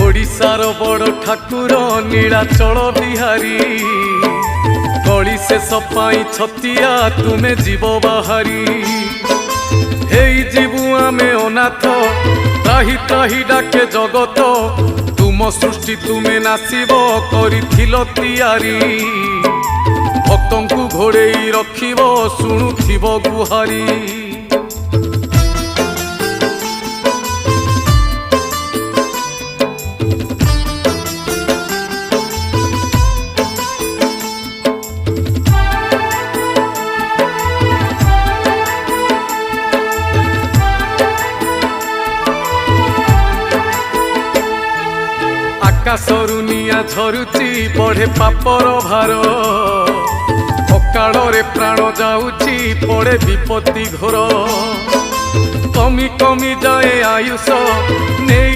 ओडिशार बड़ ठाकुर नीलाचल बिहारी गली से सपाई छतिया तुमे जीव बाहारी हेई जीवु आमे अनाथ त्राही त्राही डाके जगत तुम सृष्टि तुमे नासिब करिथिल तियारी भक्तंकु घोड़ेई रखिब शुणुथिब गुहारी आकाशरु निया झरुची बढ़े पापर भार अकाଳରେ प्राण जाऊची पड़े विपत्ति घोर कमी कमी जाए आयुष नहीं।